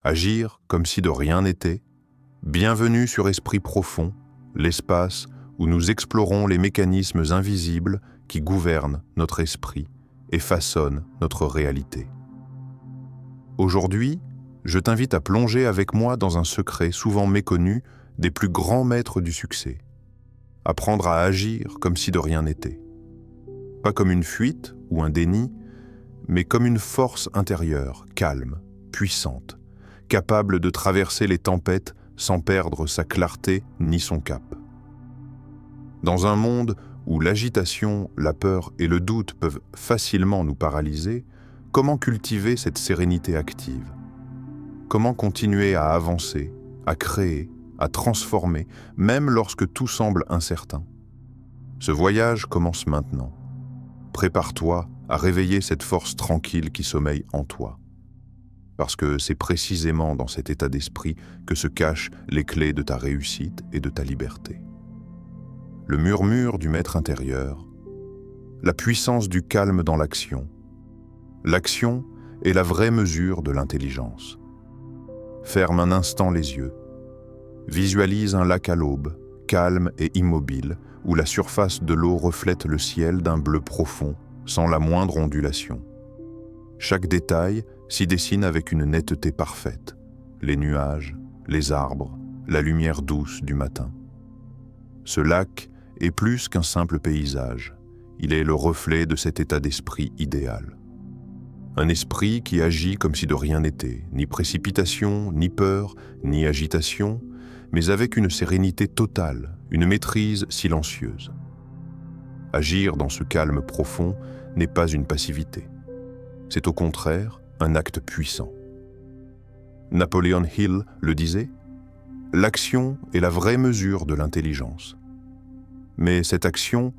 Agir comme si de rien n'était. Bienvenue sur Esprit Profond, l'espace où nous explorons les mécanismes invisibles qui gouvernent notre esprit et façonnent notre réalité. Aujourd'hui, je t'invite à plonger avec moi dans un secret souvent méconnu des plus grands maîtres du succès. Apprendre à agir comme si de rien n'était. Pas comme une fuite ou un déni, mais comme une force intérieure, calme, puissante, capable de traverser les tempêtes sans perdre sa clarté ni son cap. Dans un monde où l'agitation, la peur et le doute peuvent facilement nous paralyser, comment cultiver cette sérénité active? Comment continuer à avancer, à créer, à transformer, même lorsque tout semble incertain? Ce voyage commence maintenant. Prépare-toi à réveiller cette force tranquille qui sommeille en toi. Parce que c'est précisément dans cet état d'esprit que se cachent les clés de ta réussite et de ta liberté. Le murmure du maître intérieur, la puissance du calme dans l'action. L'action est la vraie mesure de l'intelligence. Ferme un instant les yeux. Visualise un lac à l'aube, calme et immobile, où la surface de l'eau reflète le ciel d'un bleu profond, sans la moindre ondulation. Chaque détail s'y dessine avec une netteté parfaite. Les nuages, les arbres, la lumière douce du matin. Ce lac est plus qu'un simple paysage. Il est le reflet de cet état d'esprit idéal. Un esprit qui agit comme si de rien n'était, ni précipitation, ni peur, ni agitation, mais avec une sérénité totale, une maîtrise silencieuse. Agir dans ce calme profond n'est pas une passivité. C'est au contraire un acte puissant. Napoleon Hill le disait, « L'action est la vraie mesure de l'intelligence. » Mais cette action,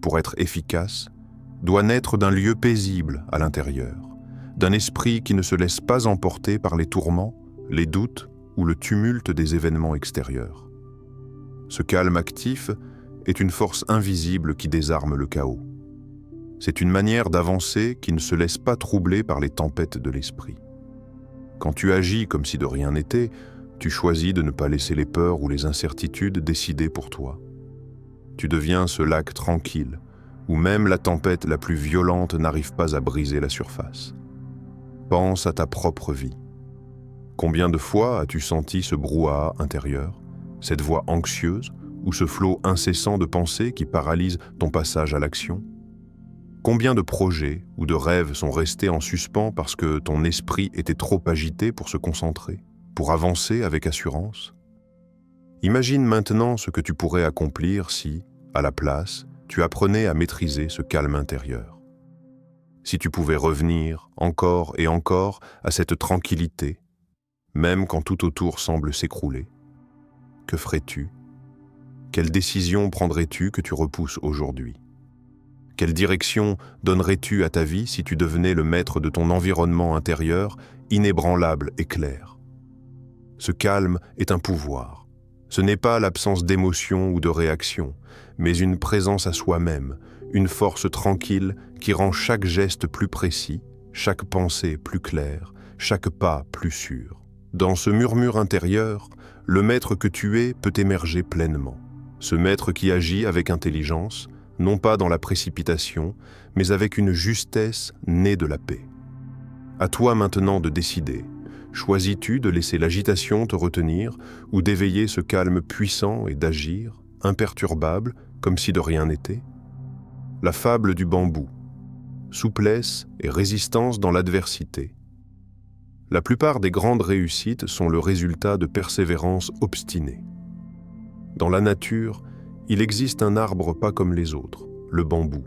pour être efficace, doit naître d'un lieu paisible à l'intérieur, d'un esprit qui ne se laisse pas emporter par les tourments, les doutes ou le tumulte des événements extérieurs. Ce calme actif est une force invisible qui désarme le chaos. C'est une manière d'avancer qui ne se laisse pas troubler par les tempêtes de l'esprit. Quand tu agis comme si de rien n'était, tu choisis de ne pas laisser les peurs ou les incertitudes décider pour toi. Tu deviens ce lac tranquille, où même la tempête la plus violente n'arrive pas à briser la surface. Pense à ta propre vie. Combien de fois as-tu senti ce brouhaha intérieur, cette voix anxieuse ou ce flot incessant de pensées qui paralyse ton passage à l'action? Combien de projets ou de rêves sont restés en suspens parce que ton esprit était trop agité pour se concentrer, pour avancer avec assurance? Imagine maintenant ce que tu pourrais accomplir si, à la place, tu apprenais à maîtriser ce calme intérieur. Si tu pouvais revenir encore et encore à cette tranquillité, même quand tout autour semble s'écrouler, que ferais-tu? Quelle décision prendrais-tu que tu repousses aujourd'hui? Quelle direction donnerais-tu à ta vie si tu devenais le maître de ton environnement intérieur, inébranlable et clair? Ce calme est un pouvoir. Ce n'est pas l'absence d'émotion ou de réaction, mais une présence à soi-même, une force tranquille qui rend chaque geste plus précis, chaque pensée plus claire, chaque pas plus sûr. Dans ce murmure intérieur, le maître que tu es peut émerger pleinement. Ce maître qui agit avec intelligence, non pas dans la précipitation, mais avec une justesse née de la paix. À toi maintenant de décider. Choisis-tu de laisser l'agitation te retenir ou d'éveiller ce calme puissant et d'agir, imperturbable, comme si de rien n'était? La fable du bambou. Souplesse et résistance dans l'adversité. La plupart des grandes réussites sont le résultat de persévérance obstinée. Dans la nature, il existe un arbre pas comme les autres, le bambou.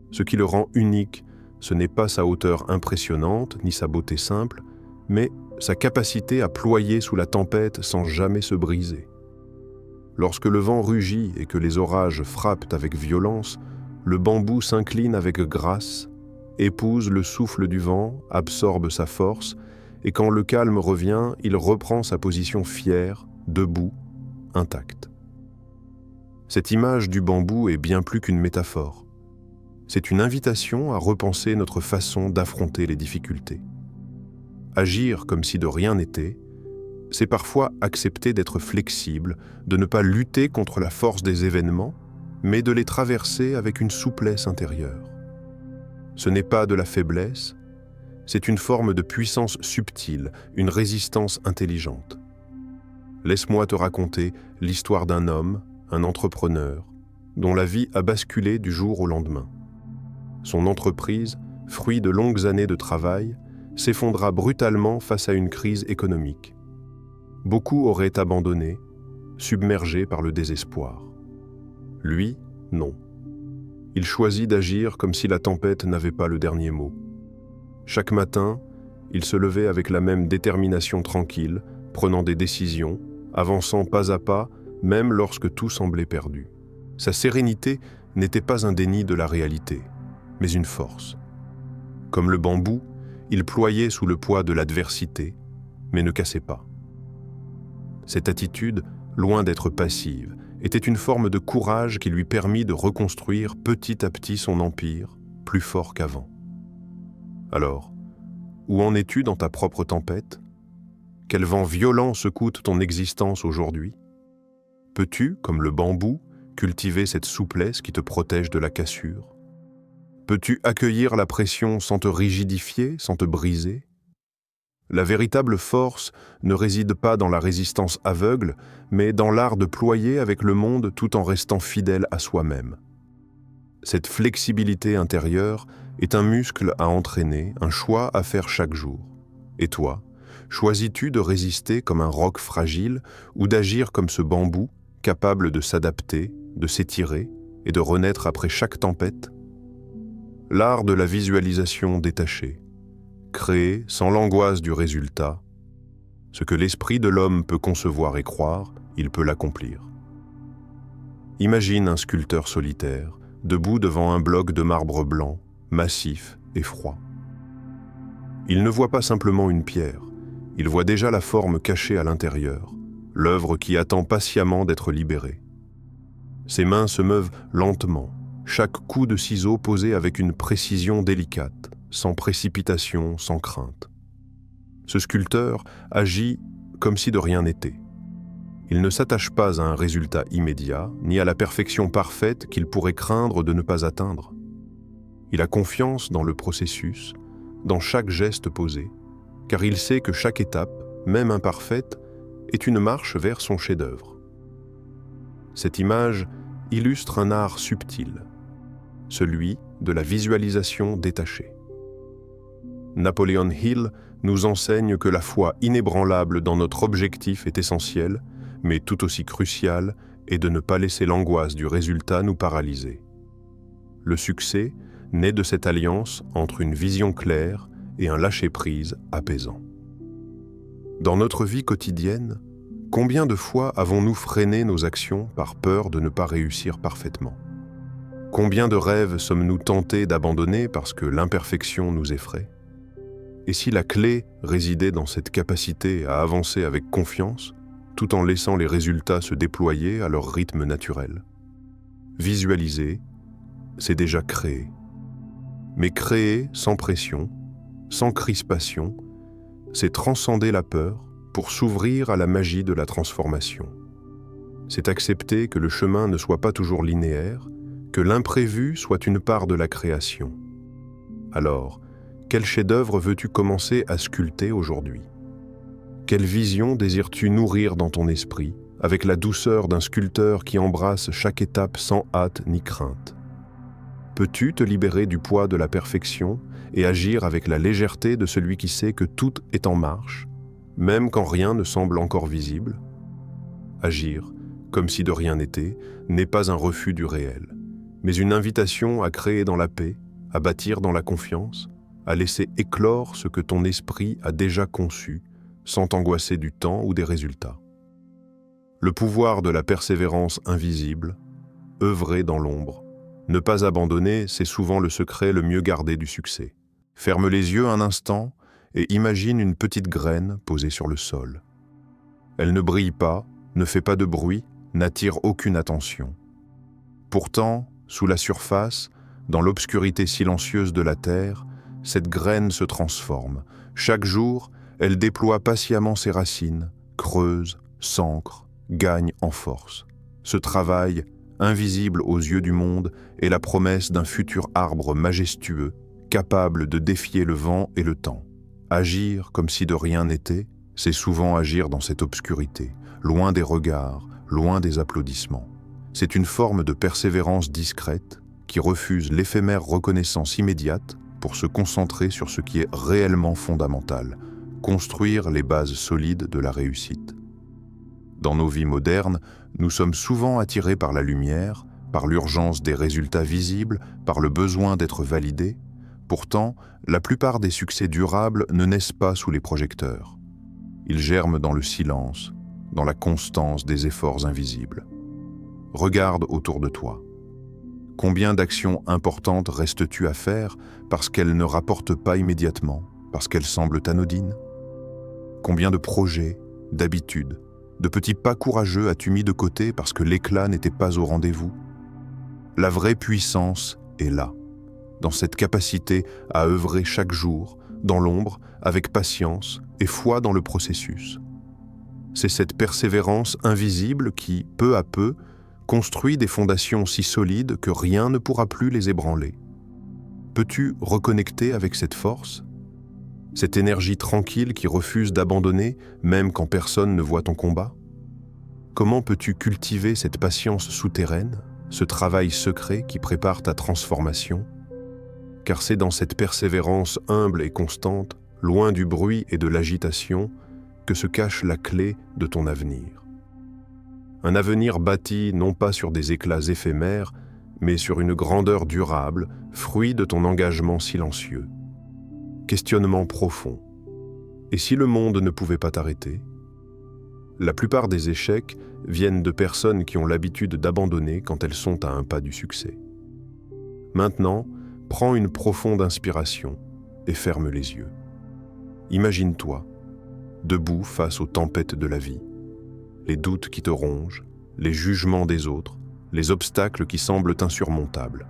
Ce qui le rend unique, ce n'est pas sa hauteur impressionnante ni sa beauté simple, mais sa capacité à ployer sous la tempête sans jamais se briser. Lorsque le vent rugit et que les orages frappent avec violence, le bambou s'incline avec grâce, épouse le souffle du vent, absorbe sa force, et quand le calme revient, il reprend sa position fière, debout, intacte. Cette image du bambou est bien plus qu'une métaphore. C'est une invitation à repenser notre façon d'affronter les difficultés. Agir comme si de rien n'était, c'est parfois accepter d'être flexible, de ne pas lutter contre la force des événements, mais de les traverser avec une souplesse intérieure. Ce n'est pas de la faiblesse, c'est une forme de puissance subtile, une résistance intelligente. Laisse-moi te raconter l'histoire d'un homme, un entrepreneur, dont la vie a basculé du jour au lendemain. Son entreprise, fruit de longues années de travail, s'effondra brutalement face à une crise économique. Beaucoup auraient abandonné, submergés par le désespoir. Lui, non. Il choisit d'agir comme si la tempête n'avait pas le dernier mot. Chaque matin, il se levait avec la même détermination tranquille, prenant des décisions, avançant pas à pas, même lorsque tout semblait perdu. Sa sérénité n'était pas un déni de la réalité, mais une force. Comme le bambou, il ployait sous le poids de l'adversité, mais ne cassait pas. Cette attitude, loin d'être passive, était une forme de courage qui lui permit de reconstruire petit à petit son empire, plus fort qu'avant. Alors, où en es-tu dans ta propre tempête? Quel vent violent secoue ton existence aujourd'hui? Peux-tu, comme le bambou, cultiver cette souplesse qui te protège de la cassure? Peux-tu accueillir la pression sans te rigidifier, sans te briser? La véritable force ne réside pas dans la résistance aveugle, mais dans l'art de ployer avec le monde tout en restant fidèle à soi-même. Cette flexibilité intérieure est un muscle à entraîner, un choix à faire chaque jour. Et toi, choisis-tu de résister comme un roc fragile ou d'agir comme ce bambou, capable de s'adapter, de s'étirer et de renaître après chaque tempête? L'art de la visualisation détachée, créer sans l'angoisse du résultat. Ce que l'esprit de l'homme peut concevoir et croire, il peut l'accomplir. Imagine un sculpteur solitaire, debout devant un bloc de marbre blanc, massif et froid. Il ne voit pas simplement une pierre, il voit déjà la forme cachée à l'intérieur, l'œuvre qui attend patiemment d'être libérée. Ses mains se meuvent lentement, chaque coup de ciseau posé avec une précision délicate, sans précipitation, sans crainte. Ce sculpteur agit comme si de rien n'était. Il ne s'attache pas à un résultat immédiat, ni à la perfection parfaite qu'il pourrait craindre de ne pas atteindre. Il a confiance dans le processus, dans chaque geste posé, car il sait que chaque étape, même imparfaite, est une marche vers son chef-d'œuvre. Cette image illustre un art subtil, celui de la visualisation détachée. Napoleon Hill nous enseigne que la foi inébranlable dans notre objectif est essentielle, mais tout aussi cruciale est de ne pas laisser l'angoisse du résultat nous paralyser. Le succès naît de cette alliance entre une vision claire et un lâcher-prise apaisant. Dans notre vie quotidienne, combien de fois avons-nous freiné nos actions par peur de ne pas réussir parfaitement? Combien de rêves sommes-nous tentés d'abandonner parce que l'imperfection nous effraie? Et si la clé résidait dans cette capacité à avancer avec confiance, tout en laissant les résultats se déployer à leur rythme naturel? Visualiser, c'est déjà créer. Mais créer sans pression, sans crispation, c'est transcender la peur pour s'ouvrir à la magie de la transformation. C'est accepter que le chemin ne soit pas toujours linéaire, que l'imprévu soit une part de la création. Alors, quel chef-d'œuvre veux-tu commencer à sculpter aujourd'hui? Quelle vision désires-tu nourrir dans ton esprit, avec la douceur d'un sculpteur qui embrasse chaque étape sans hâte ni crainte? Peux-tu te libérer du poids de la perfection et agir avec la légèreté de celui qui sait que tout est en marche, même quand rien ne semble encore visible? Agir, comme si de rien n'était, n'est pas un refus du réel, mais une invitation à créer dans la paix, à bâtir dans la confiance, à laisser éclore ce que ton esprit a déjà conçu, sans t'angoisser du temps ou des résultats. Le pouvoir de la persévérance invisible, œuvrer dans l'ombre, ne pas abandonner, c'est souvent le secret le mieux gardé du succès. Ferme les yeux un instant et imagine une petite graine posée sur le sol. Elle ne brille pas, ne fait pas de bruit, n'attire aucune attention. Pourtant, sous la surface, dans l'obscurité silencieuse de la terre, cette graine se transforme. Chaque jour, Elle déploie patiemment ses racines, creuse, s'ancre, gagne en force. Ce travail, invisible aux yeux du monde, est la promesse d'un futur arbre majestueux, capable de défier le vent et le temps. Agir comme si de rien n'était, c'est souvent agir dans cette obscurité, loin des regards, loin des applaudissements. C'est une forme de persévérance discrète qui refuse l'éphémère reconnaissance immédiate pour se concentrer sur ce qui est réellement fondamental, construire les bases solides de la réussite. Dans nos vies modernes, nous sommes souvent attirés par la lumière, par l'urgence des résultats visibles, par le besoin d'être validés. Pourtant, la plupart des succès durables ne naissent pas sous les projecteurs. Ils germent dans le silence, dans la constance des efforts invisibles. Regarde autour de toi. Combien d'actions importantes restes-tu à faire parce qu'elles ne rapportent pas immédiatement, parce qu'elles semblent anodines? Combien de projets, d'habitudes, de petits pas courageux as-tu mis de côté parce que l'éclat n'était pas au rendez-vous? La vraie puissance est là, dans cette capacité à œuvrer chaque jour, dans l'ombre, avec patience et foi dans le processus. C'est cette persévérance invisible qui, peu à peu, construit des fondations si solides que rien ne pourra plus les ébranler. Peux-tu reconnecter avec cette force? Cette énergie tranquille qui refuse d'abandonner même quand personne ne voit ton combat? Comment peux-tu cultiver cette patience souterraine, ce travail secret qui prépare ta transformation? Car c'est dans cette persévérance humble et constante, loin du bruit et de l'agitation, que se cache la clé de ton avenir. Un avenir bâti non pas sur des éclats éphémères, mais sur une grandeur durable, fruit de ton engagement silencieux. Questionnement profond. Et si le monde ne pouvait pas t'arrêter? La plupart des échecs viennent de personnes qui ont l'habitude d'abandonner quand elles sont à un pas du succès. Maintenant, prends une profonde inspiration et ferme les yeux. Imagine-toi, debout face aux tempêtes de la vie, les doutes qui te rongent, les jugements des autres, les obstacles qui semblent insurmontables.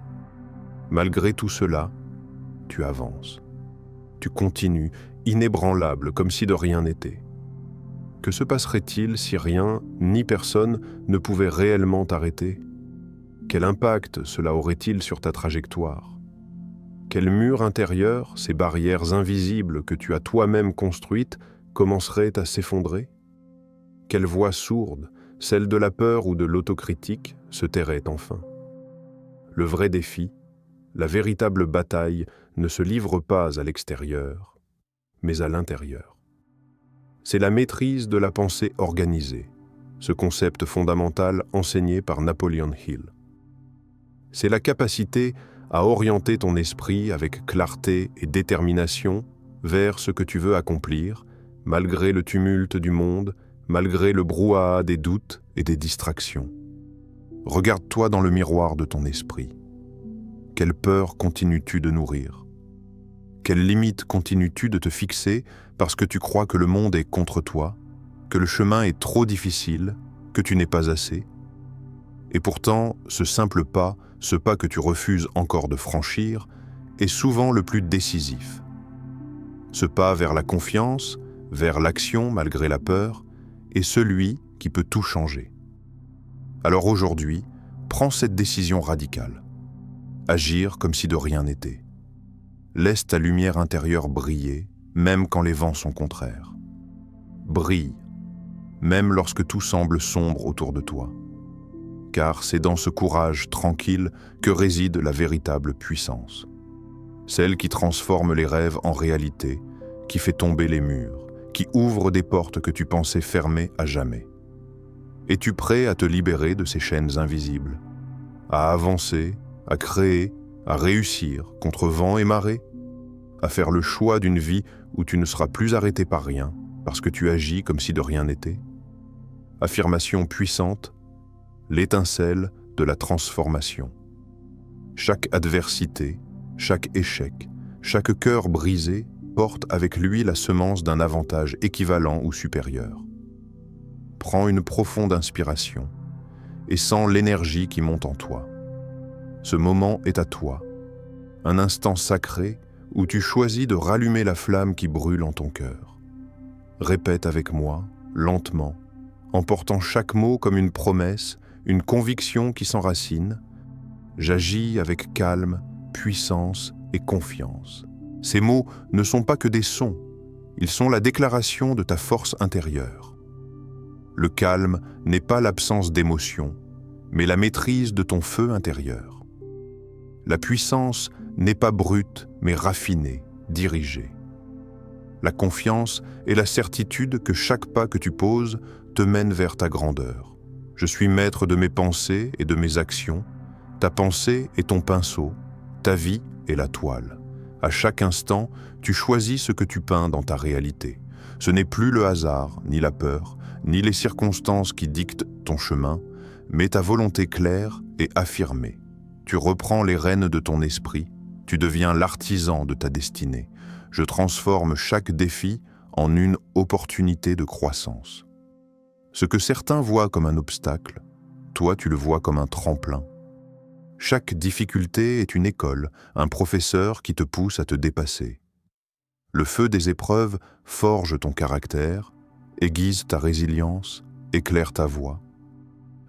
Malgré tout cela, tu avances. Tu continues, inébranlable, comme si de rien n'était. Que se passerait-il si rien, ni personne, ne pouvait réellement t'arrêter? Quel impact cela aurait-il sur ta trajectoire? Quel mur intérieur, ces barrières invisibles que tu as toi-même construites, commenceraient à s'effondrer? Quelle voix sourde, celle de la peur ou de l'autocritique, se tairait enfin? Le vrai défi, la véritable bataille, ne se livre pas à l'extérieur, mais à l'intérieur. C'est la maîtrise de la pensée organisée, ce concept fondamental enseigné par Napoleon Hill. C'est la capacité à orienter ton esprit avec clarté et détermination vers ce que tu veux accomplir, malgré le tumulte du monde, malgré le brouhaha des doutes et des distractions. Regarde-toi dans le miroir de ton esprit. Quelle peur continues-tu de nourrir? Quelles limites continues-tu de te fixer parce que tu crois que le monde est contre toi, que le chemin est trop difficile, que tu n'es pas assez? Et pourtant, ce simple pas, ce pas que tu refuses encore de franchir, est souvent le plus décisif. Ce pas vers la confiance, vers l'action malgré la peur, est celui qui peut tout changer. Alors aujourd'hui, prends cette décision radicale. Agir comme si de rien n'était. Laisse ta lumière intérieure briller, même quand les vents sont contraires. Brille, même lorsque tout semble sombre autour de toi. Car c'est dans ce courage tranquille que réside la véritable puissance. Celle qui transforme les rêves en réalité, qui fait tomber les murs, qui ouvre des portes que tu pensais fermées à jamais. Es-tu prêt à te libérer de ces chaînes invisibles, à avancer, à créer, à réussir contre vent et marée, à faire le choix d'une vie où tu ne seras plus arrêté par rien, parce que tu agis comme si de rien n'était? Affirmation puissante, l'étincelle de la transformation. Chaque adversité, chaque échec, chaque cœur brisé porte avec lui la semence d'un avantage équivalent ou supérieur. Prends une profonde inspiration et sens l'énergie qui monte en toi. Ce moment est à toi, un instant sacré où tu choisis de rallumer la flamme qui brûle en ton cœur. Répète avec moi, lentement, en portant chaque mot comme une promesse, une conviction qui s'enracine. J'agis avec calme, puissance et confiance. Ces mots ne sont pas que des sons, ils sont la déclaration de ta force intérieure. Le calme n'est pas l'absence d'émotion, mais la maîtrise de ton feu intérieur. La puissance n'est pas brute, mais raffinée, dirigée. La confiance est la certitude que chaque pas que tu poses te mène vers ta grandeur. Je suis maître de mes pensées et de mes actions. Ta pensée est ton pinceau, ta vie est la toile. À chaque instant, tu choisis ce que tu peins dans ta réalité. Ce n'est plus le hasard, ni la peur, ni les circonstances qui dictent ton chemin, mais ta volonté claire et affirmée. Tu reprends les rênes de ton esprit, tu deviens l'artisan de ta destinée. Je transforme chaque défi en une opportunité de croissance. Ce que certains voient comme un obstacle, toi tu le vois comme un tremplin. Chaque difficulté est une école, un professeur qui te pousse à te dépasser. Le feu des épreuves forge ton caractère, aiguise ta résilience, éclaire ta voie.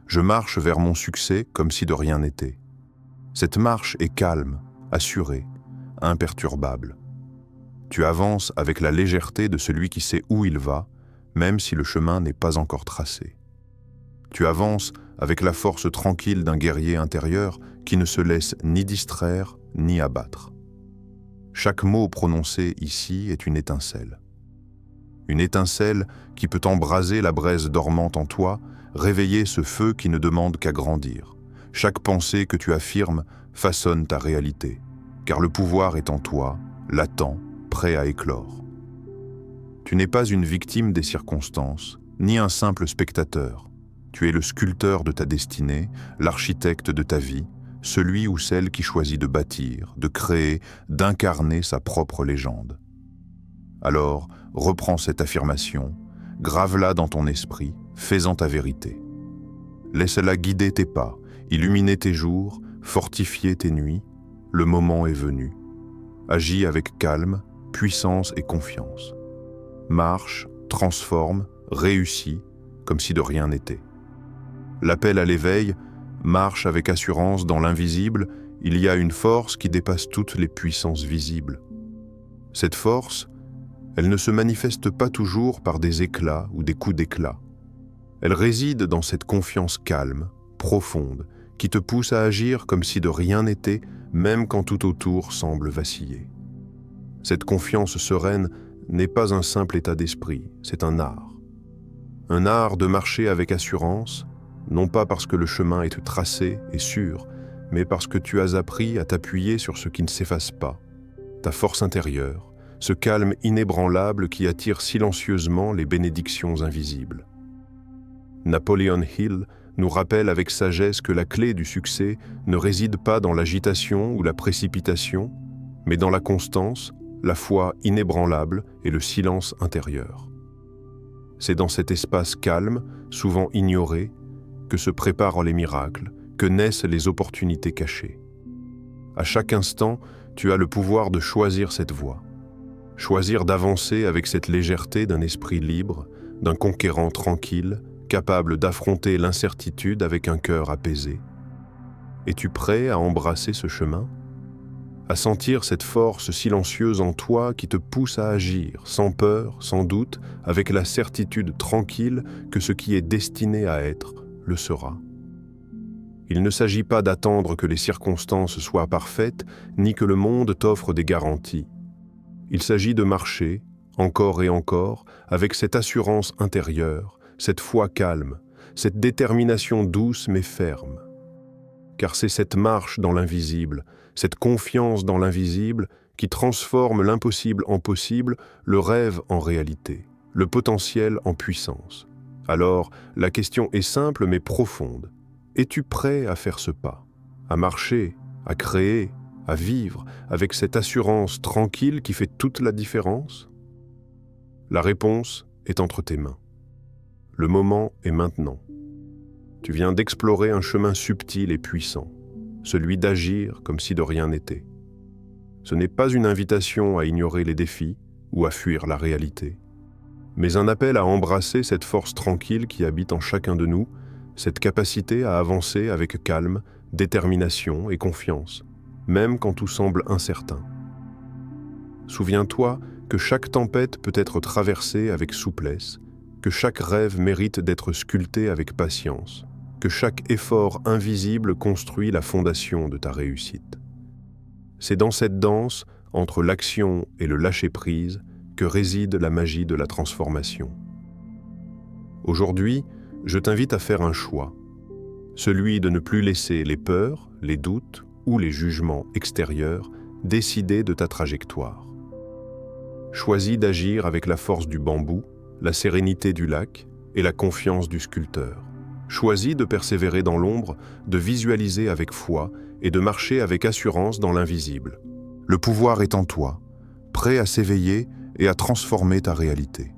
Je marche vers mon succès comme si de rien n'était. Cette marche est calme, assurée, imperturbable. Tu avances avec la légèreté de celui qui sait où il va, même si le chemin n'est pas encore tracé. Tu avances avec la force tranquille d'un guerrier intérieur qui ne se laisse ni distraire ni abattre. Chaque mot prononcé ici est une étincelle. Une étincelle qui peut embraser la braise dormante en toi, réveiller ce feu qui ne demande qu'à grandir. Chaque pensée que tu affirmes façonne ta réalité, car le pouvoir est en toi, latent, prêt à éclore. Tu n'es pas une victime des circonstances, ni un simple spectateur. Tu es le sculpteur de ta destinée, l'architecte de ta vie, celui ou celle qui choisit de bâtir, de créer, d'incarner sa propre légende. Alors, reprends cette affirmation, grave-la dans ton esprit, fais-en ta vérité. Laisse-la guider tes pas, illuminer tes jours, fortifier tes nuits. Le moment est venu. Agis avec calme, puissance et confiance. Marche, transforme, réussis, comme si de rien n'était. L'appel à l'éveil marche avec assurance dans l'invisible. Il y a une force qui dépasse toutes les puissances visibles. Cette force, elle ne se manifeste pas toujours par des éclats ou des coups d'éclat. Elle réside dans cette confiance calme, profonde, qui te pousse à agir comme si de rien n'était, même quand tout autour semble vaciller. Cette confiance sereine n'est pas un simple état d'esprit, c'est un art. Un art de marcher avec assurance, non pas parce que le chemin est tracé et sûr, mais parce que tu as appris à t'appuyer sur ce qui ne s'efface pas, ta force intérieure, ce calme inébranlable qui attire silencieusement les bénédictions invisibles. Napoleon Hill nous rappelle avec sagesse que la clé du succès ne réside pas dans l'agitation ou la précipitation, mais dans la constance, la foi inébranlable et le silence intérieur. C'est dans cet espace calme, souvent ignoré, que se préparent les miracles, que naissent les opportunités cachées. À chaque instant, tu as le pouvoir de choisir cette voie. Choisir d'avancer avec cette légèreté d'un esprit libre, d'un conquérant tranquille, capable d'affronter l'incertitude avec un cœur apaisé. Es-tu prêt à embrasser ce chemin? À sentir cette force silencieuse en toi qui te pousse à agir, sans peur, sans doute, avec la certitude tranquille que ce qui est destiné à être le sera. Il ne s'agit pas d'attendre que les circonstances soient parfaites, ni que le monde t'offre des garanties. Il s'agit de marcher, encore et encore, avec cette assurance intérieure, cette foi calme, cette détermination douce mais ferme. Car c'est cette marche dans l'invisible, cette confiance dans l'invisible qui transforme l'impossible en possible, le rêve en réalité, le potentiel en puissance. Alors, la question est simple mais profonde. Es-tu prêt à faire ce pas, à marcher, à créer, à vivre avec cette assurance tranquille qui fait toute la différence? La réponse est entre tes mains. Le moment est maintenant. Tu viens d'explorer un chemin subtil et puissant, celui d'agir comme si de rien n'était. Ce n'est pas une invitation à ignorer les défis ou à fuir la réalité. mais un appel à embrasser cette force tranquille qui habite en chacun de nous, cette capacité à avancer avec calme, détermination et confiance, même quand tout semble incertain. Souviens-toi que chaque tempête peut être traversée avec souplesse, que chaque rêve mérite d'être sculpté avec patience, que chaque effort invisible construit la fondation de ta réussite. C'est dans cette danse, entre l'action et le lâcher-prise, que réside la magie de la transformation. Aujourd'hui, je t'invite à faire un choix, celui de ne plus laisser les peurs, les doutes ou les jugements extérieurs décider de ta trajectoire. Choisis d'agir avec la force du bambou, la sérénité du lac et la confiance du sculpteur. Choisis de persévérer dans l'ombre, de visualiser avec foi et de marcher avec assurance dans l'invisible. Le pouvoir est en toi, prêt à s'éveiller et à transformer ta réalité.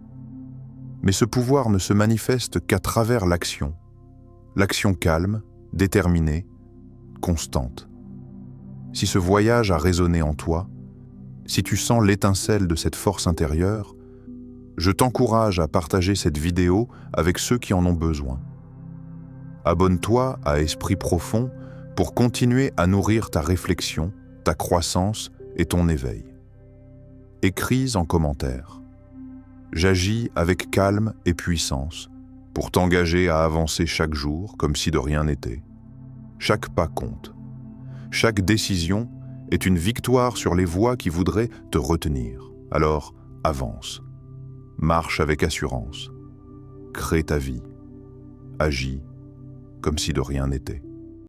Mais ce pouvoir ne se manifeste qu'à travers l'action. L'action calme, déterminée, constante. Si ce voyage a résonné en toi, si tu sens l'étincelle de cette force intérieure, je t'encourage à partager cette vidéo avec ceux qui en ont besoin. Abonne-toi à Esprit Profond pour continuer à nourrir ta réflexion, ta croissance et ton éveil. Écris en commentaire. J'agis avec calme et puissance pour t'engager à avancer chaque jour comme si de rien n'était. Chaque pas compte. Chaque décision est une victoire sur les voies qui voudraient te retenir. Alors, avance. Marche avec assurance. Crée ta vie. Agis comme si de rien n'était.